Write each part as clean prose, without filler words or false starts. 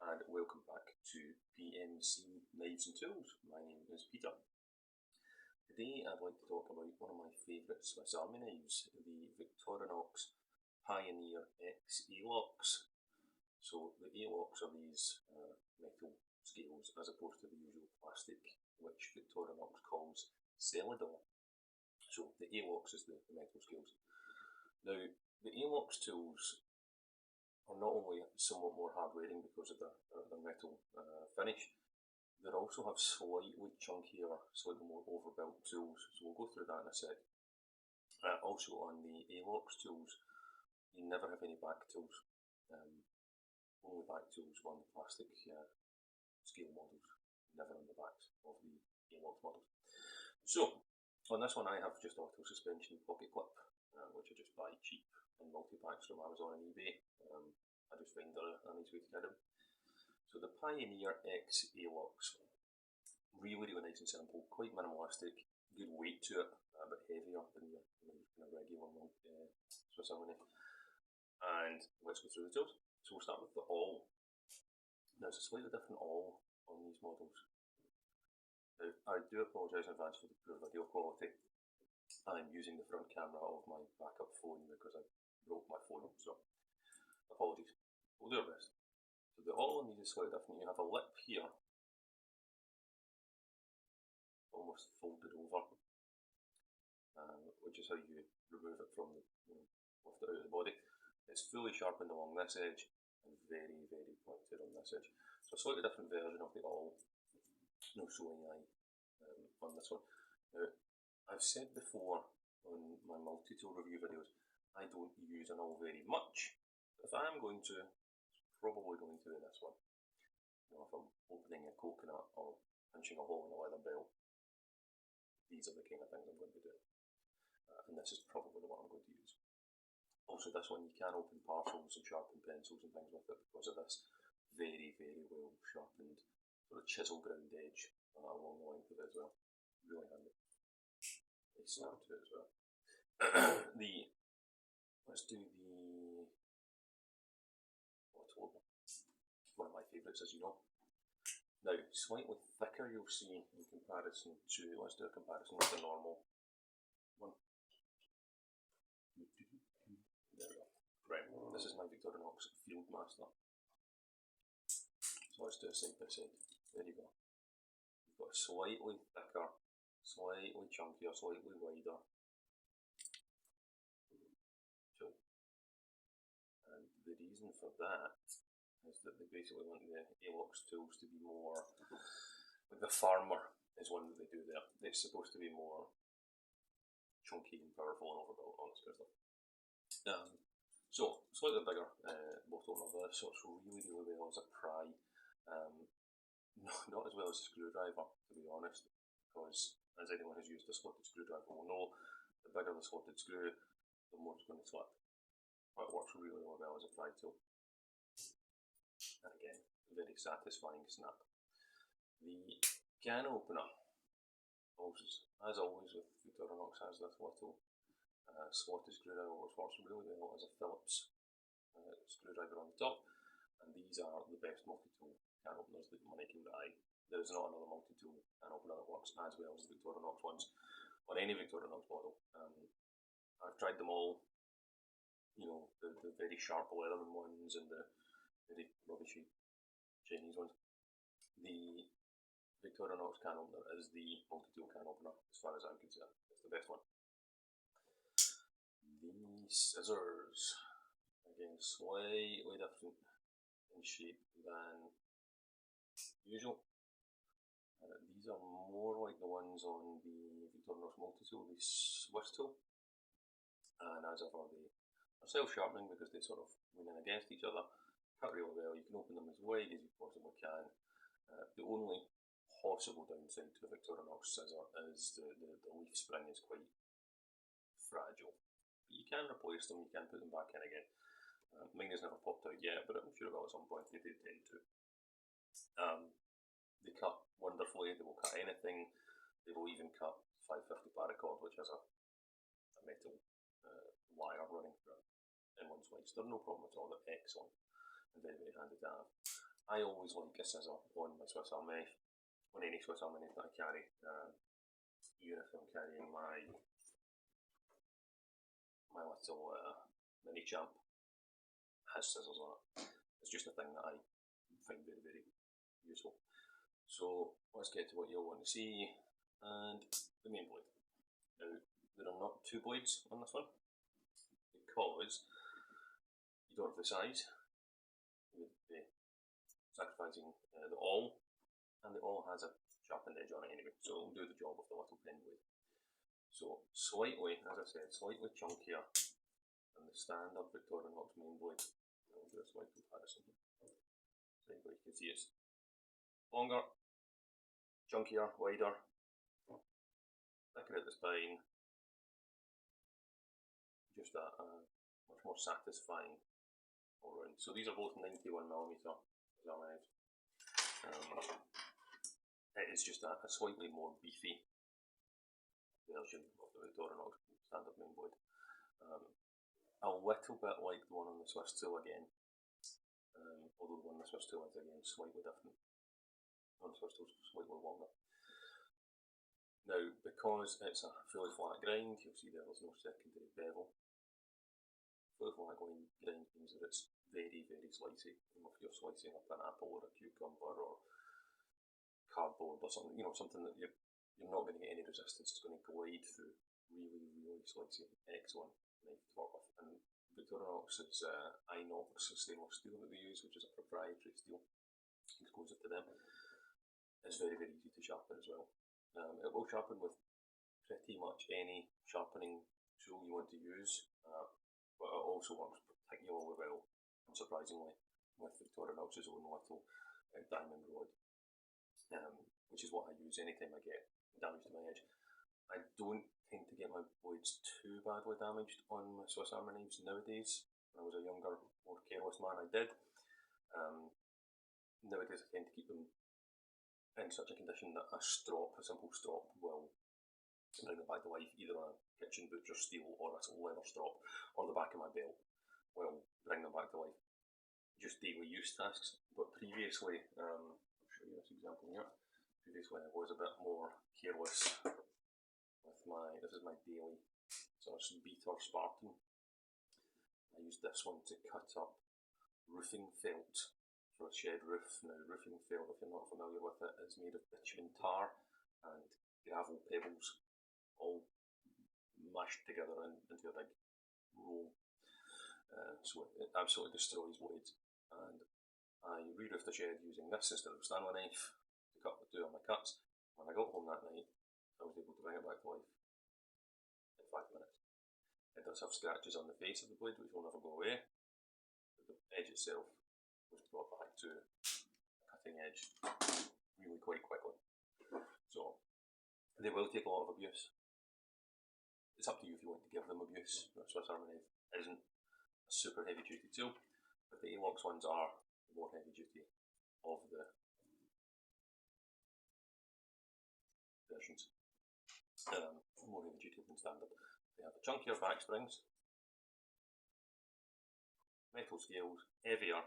and welcome back to PMC Knives and Tools. My name is Peter. Today I'd like to talk about one of my favourite Swiss Army knives, the Victorinox Pioneer X Alox. So the Alox are these metal scales as opposed to the usual plastic, which Victorinox calls Celador. So the Alox is the metal scales. Now the Alox tools are not only somewhat more hard wearing because of their metal finish, they also have slightly chunkier, slightly more overbuilt tools, so we'll go through that in a sec. Also on the Alox tools, you never have any back tools, only back tools on the plastic scale models, never on the backs of the Alox models. So, on this one I have just auto suspension pocket clip, which I just buy cheap in multi-packs from Amazon and eBay. I just find they're a nice way to get them. So the Pioneer X Alox, really nice and simple, quite minimalistic, good weight to it, a bit heavier than your kind of regular Swiss Army knife. And let's go through the tools. So we'll start with the awl. Now it's a slightly different awl on these models. Now I do apologise in advance for the poor video quality. I'm using the front camera of my backup phone because I broke my phone, so apologies. We'll do our best. So the awl on these is slightly different. You have a lip here, almost folded over, which is how you remove it from the, lift it out of the body. It's fully sharpened along this edge and very pointed on this edge. So a slightly different version of the awl. No sewing eye on this one. Now, I've said before on my multi-tool review videos, I don't use an awl very much. If I am going to, it's probably going to be this one. If I'm opening a coconut or punching a hole in a leather belt, these are the kind of things I'm going to be doing. And this is probably the one I'm going to use. Also, this one you can open parcels and sharpen pencils and things with it because of this very well sharpened sort of chisel ground edge along the length of it as well. Really handy. Nice snap to it as well. Let's do the October. One of my favourites, as you know. Now, slightly thicker you'll see in comparison to, let's do a comparison with the normal one. There we go. Right, this is my Victorinox Fieldmaster. So let's do a side by side. There you go. You've got a slightly thicker, slightly chunkier, slightly wider. So, and the reason for that is that they basically want the Alox tools to be more, like the Farmer is one that they do there. It's supposed to be more chunky and powerful and overbuilt, all this kind of stuff. So, slightly bigger bottle of this, works really well as a pry. Not as well as a screwdriver, to be honest, because as anyone who's used a slotted screwdriver will know, the bigger the slotted screw, the more it's going to slip. But it works really well as a pry tool. And again, very satisfying snap. The can opener, as always with Victorinox, has this little slotted screwdriver which works really well as a Phillips screwdriver on the top, and these are the best multi-tool can openers that money can buy. There is not another multi-tool can opener that works as well as the Victorinox ones on any Victorinox model. I've tried them all, the very sharp leathern ones and the very rubbishy Chinese ones. The Victorinox can opener is the multi-tool can opener as far as I'm concerned. It's the best one. The scissors, again, slightly different in shape than usual. These are more like the ones on the Victorinox multi-tool, the Swiss tool. And as ever, they are self-sharpening because they sort of lean in against each other, cut really well. You can open them as wide as you possibly can. The only possible downside to a Victorinox scissor is the leaf spring is quite fragile. But you can replace them, you can put them back in again. Mine has never popped out yet, but I'm sure it will at some point. They do tend to. They cut wonderfully, they will cut anything. They will even cut 550 paracord, which has a metal wire running through it in one slice. They're no problem at all, they're excellent and very handy to have. I always like a scissor on my Swiss Army knife, on any Swiss Army knife that I carry, even if I'm carrying my little mini champ, has scissors on it. It's just a thing that I find very, very useful. So let's get to what you'll want to see, and the main blade. Now, there are not two blades on this one, because you don't have the size. You would be sacrificing the awl, and the awl has a sharpened edge on it anyway, so it'll do the job of the little pen blade. So slightly, as I said, slightly chunkier than the standard Victorinox main blade. I'll do a slight comparison here. So you can see it's longer, chunkier, wider, thicker at the spine, just a much more satisfying all round. So these are both 91mm knives. It is just a slightly more beefy version of the Victorinox standard main blade. A little bit like the one on the Swiss tool again, although the one on the Swiss tool is again slightly different. The one on the Swiss tool is slightly longer. Now, because it's a fully flat grind, you'll see there's no secondary bevel. Fully flat grind means that it's very, very slicey. If you're slicing up an apple or a cucumber or cardboard or something, something that you're not going to get any resistance, it's going to glide through really, really slicey. Excellent knife to work with. And Victorinox's Alox stainless steel that they use, which is a proprietary steel exclusive to them, is very, very easy to sharpen as well. It will sharpen with pretty much any sharpening tool you want to use, but it also works particularly well, unsurprisingly, with Victorinox's own little diamond rod, which is what I use anytime I get damage to my edge. I don't tend to get my blades too badly damaged on my Swiss Army knives nowadays. When I was a younger, more careless man, I did. Nowadays I tend to keep them in such a condition that a simple strop will bring them back to life, either a kitchen butcher steel or a leather strop, or the back of my belt will bring them back to life. Just daily use tasks. But previously, I'll show you this example here. Previously I was a bit more careless with this is my daily sort of beater Spartan. I used this one to cut up roofing felt for a shed roof. Now, roofing felt, if you're not familiar with it, is made of bitumen tar and gravel pebbles all mashed together into a big roll. So it absolutely destroys blades. And I re-roofed the shed using this instead of a Stanley knife to cut the two of my cuts. When I got home that night, I was able to bring it back to life in 5 minutes. It does have scratches on the face of the blade, which will never go away, but the edge itself was brought back to a cutting edge really quite quickly. So they will take a lot of abuse. It's up to you if you want to give them abuse. The Swiss Army knife isn't a super heavy duty tool, but the Alox ones are the more heavy duty of the versions. More heavy duty than standard. They have chunkier back springs, metal scales, heavier,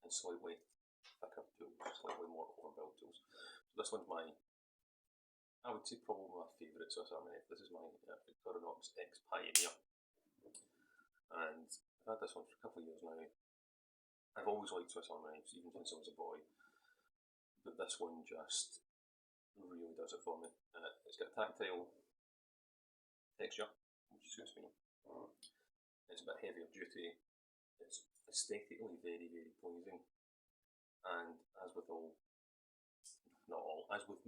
and slightly thicker tools, slightly more overbuilt tools. So this one's I would say probably my favourite Swiss Army knife. This is my Victorinox X Pioneer, and I've had this one for a couple of years now. I've always liked Swiss Army knives, even since I was a boy, but this one just really does it for me. It's got a tactile texture, which suits me. It's a bit heavier duty. It's aesthetically very, very pleasing, and as with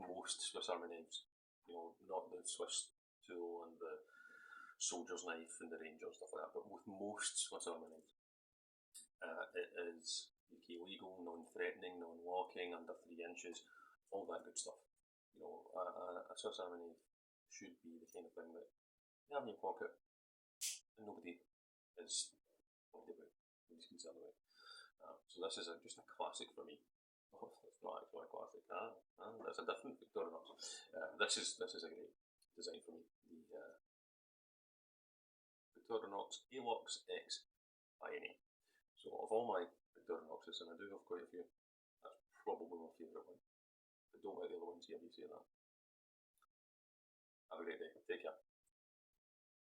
most Swiss Army knives, not the Swiss tool and the soldier's knife and the ranger and stuff like that, but with most Swiss Army knives, it is UK legal, non-threatening, non-locking, under 3 inches, all that good stuff. A Swiss Army knife should be the kind of thing that you have in your pocket and nobody is nobody's concerned about. So this is just a classic for me. Oh, it's not actually a classic. That's a different Victorinox. This is a great design for me. The Victorinox Alox X Pioneer. So of all my Victorinoxes, and I do have quite a few, That's probably my favourite one. But don't let the other ones hear me say that. Have a great day. Take care.